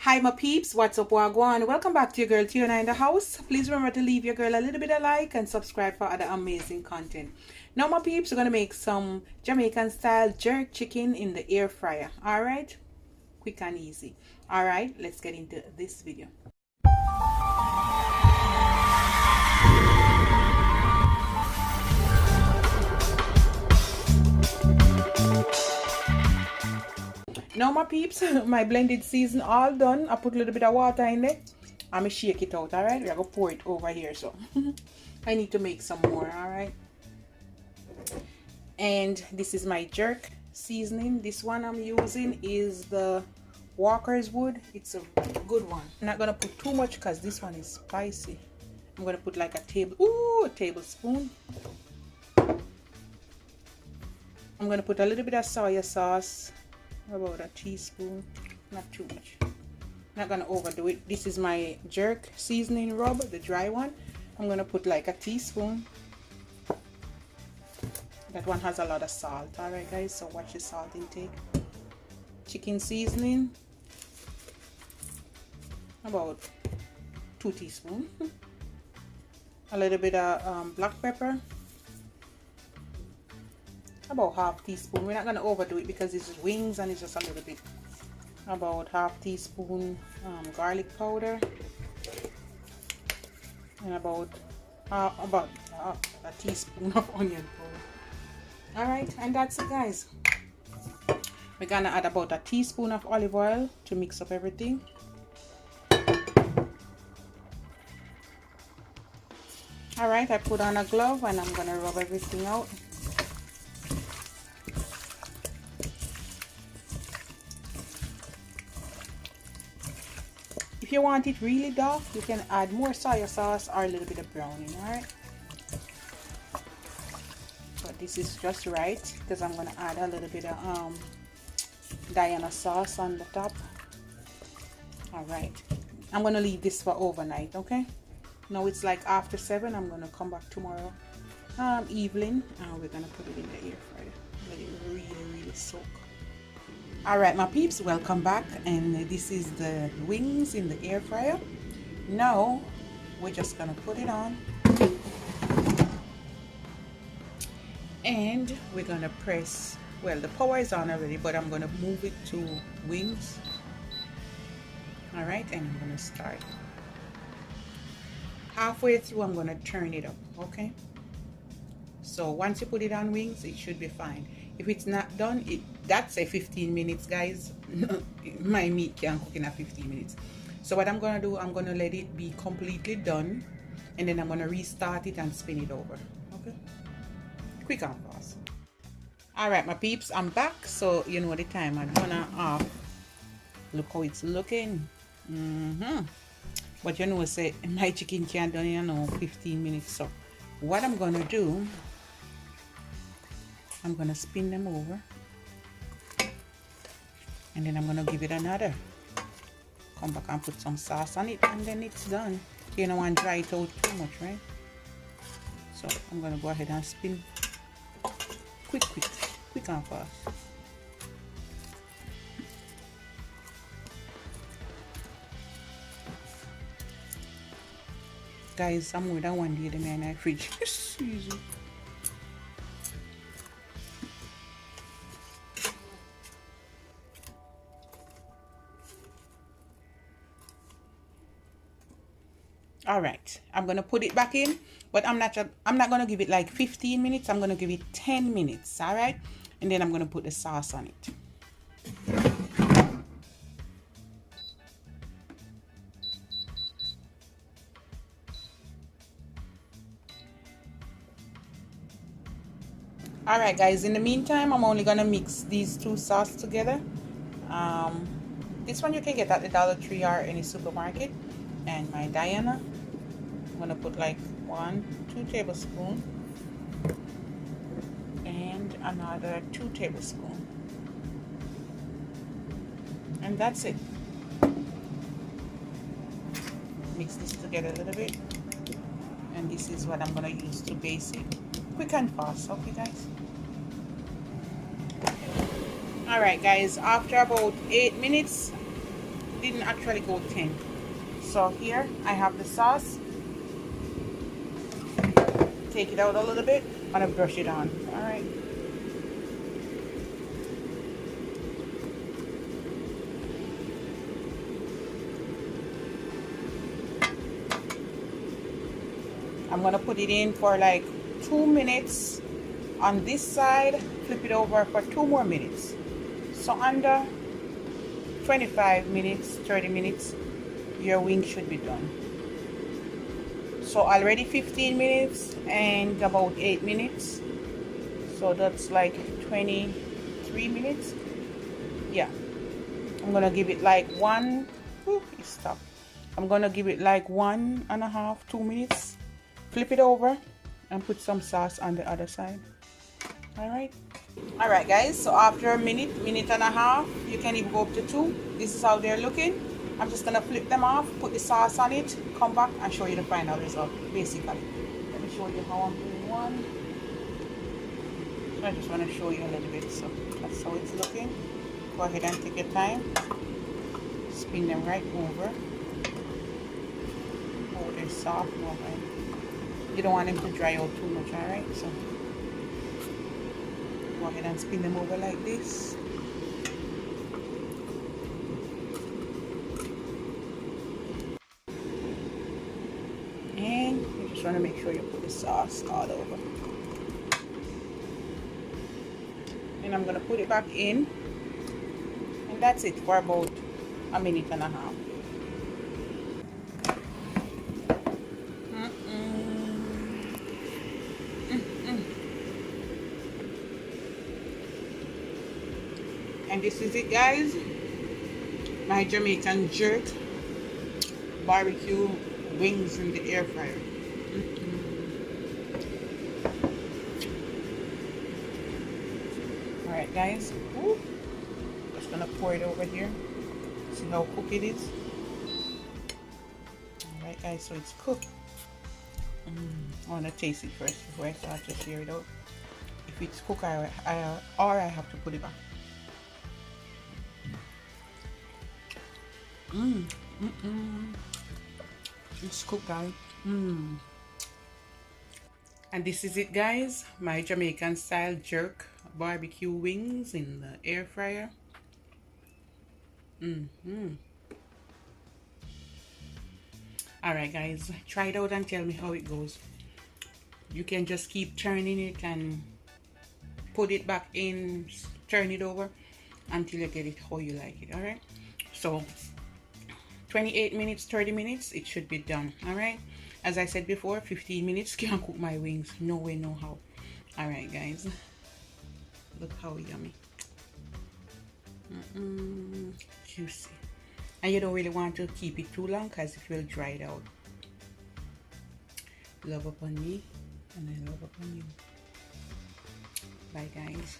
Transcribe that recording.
Hi my peeps, what's up, wagwan? Welcome back to your girl Tiona in the house. Please remember to leave your girl a little bit of like and subscribe for other amazing content. Now my peeps, we're gonna make some Jamaican style jerk chicken in the air fryer. Alright, quick and easy. Alright, let's get into this video. Now my peeps, my blended season all done. I put a little bit of water in there. I'm gonna shake it out. Alright, we're gonna pour it over here. So I need to make some more. Alright, and this is my jerk seasoning. This one I'm using is the Walker's Wood. It's a good one. I'm not gonna put too much because this one is spicy. I'm gonna put like a tablespoon. I'm gonna put a little bit of soy sauce, about a teaspoon, not too much. Not gonna overdo it. This is my jerk seasoning rub, the dry one. I'm gonna put like a teaspoon. That one has a lot of salt. All right guys, so watch your salt intake. Chicken seasoning, about 2 teaspoons. A little bit of black pepper, about half teaspoon. We're not going to overdo it because it's wings and it's just a little bit. About half teaspoon garlic powder, and about a teaspoon of onion powder. All right, and that's it guys. We're gonna add about a teaspoon of olive oil to mix up everything. All right, I put on a glove and I'm gonna rub everything out. If you want it really dark, you can add more soy sauce or a little bit of browning. All right, but this is just right because I'm gonna add a little bit of Diana sauce on the top. All right, I'm gonna leave this for overnight. Okay, now it's like after 7. I'm gonna come back tomorrow evening and we're gonna put it in the air fryer. Let it really soak. All right my peeps, welcome back, and this is the wings in the air fryer. Now we're just gonna put it on and we're gonna press. Well, the power is on already, but I'm gonna move it to wings. All right, and I'm gonna start halfway through. I'm gonna turn it up. Okay, so once you put it on wings, it should be fine. If it's not done, that's a 15 minutes guys. My meat can cook in a 15 minutes. So what I'm gonna do, I'm gonna let it be completely done and then I'm gonna restart it and spin it over. Okay, quick and fast. All right my peeps, I'm back. So you know the time I'm gonna off. Look how it's looking. But you know, say my chicken can't done in 15 minutes. So what I'm gonna do, I'm gonna spin them over and then I'm gonna give it another. Come back and put some sauce on it and then it's done. You don't want to dry it out too much, right? So I'm gonna go ahead and spin quick and fast. Guys, I'm more than 1 day the man in the fridge. Easy. All right, I'm gonna put it back in, but I'm not gonna give it like 15 minutes. I'm gonna give it 10 minutes. All right, and then I'm gonna put the sauce on it. All right guys, in the meantime, I'm only gonna mix these two sauces together. This one you can get at the Dollar Tree or any supermarket. And my Diana, I'm gonna put like 1-2 tablespoons and another 2 tablespoons, and that's it. Mix this together a little bit, and this is what I'm gonna use to base it. Quick and fast. Okay guys. All right guys, after about 8 minutes didn't actually go thin. So here I have the sauce. Take it out a little bit and I brush it on. All right. I'm gonna put it in for like 2 minutes on this side, flip it over for 2 more minutes. So under 25 minutes, 30 minutes, your wing should be done. So already 15 minutes and about 8 minutes. So that's like 23 minutes. Yeah. I'm gonna give it like one, it stopped. I'm gonna give it like 1.5, 2 minutes. Flip it over and put some sauce on the other side. All right guys, so after a minute and a half, you can even go up to 2. This is how they're looking. I'm just gonna flip them off, put the sauce on it, come back and show you the final result. Basically, let me show you how I'm doing one. So I just want to show you a little bit. So that's how it's looking. Go ahead and take your time, spin them right over. Oh, they're soft. Okay. You don't want them to dry out too much, all right? So go ahead and spin them over like this. And you just want to make sure you put the sauce all over. And I'm going to put it back in. And that's it for about a minute and a half. And this is it guys, my Jamaican jerk barbecue wings in the air fryer. Alright guys, just gonna pour it over here. See how cooked it is. Alright guys, so it's cooked. I want to taste it first before I start to share it out. If it's cooked or I have to put it back. It's cooked guys. And this is it guys, my Jamaican style jerk barbecue wings in the air fryer. Alright guys, try it out and tell me how it goes. You can just keep turning it and put it back in, turn it over until you get it how you like it. Alright, so 28 minutes, 30 minutes, it should be done. Alright, as I said before, 15 minutes can't cook my wings. No way, no how. Alright guys, look how yummy. Juicy. And you don't really want to keep it too long because it will dry it out. Love upon me and I love upon you. Bye guys.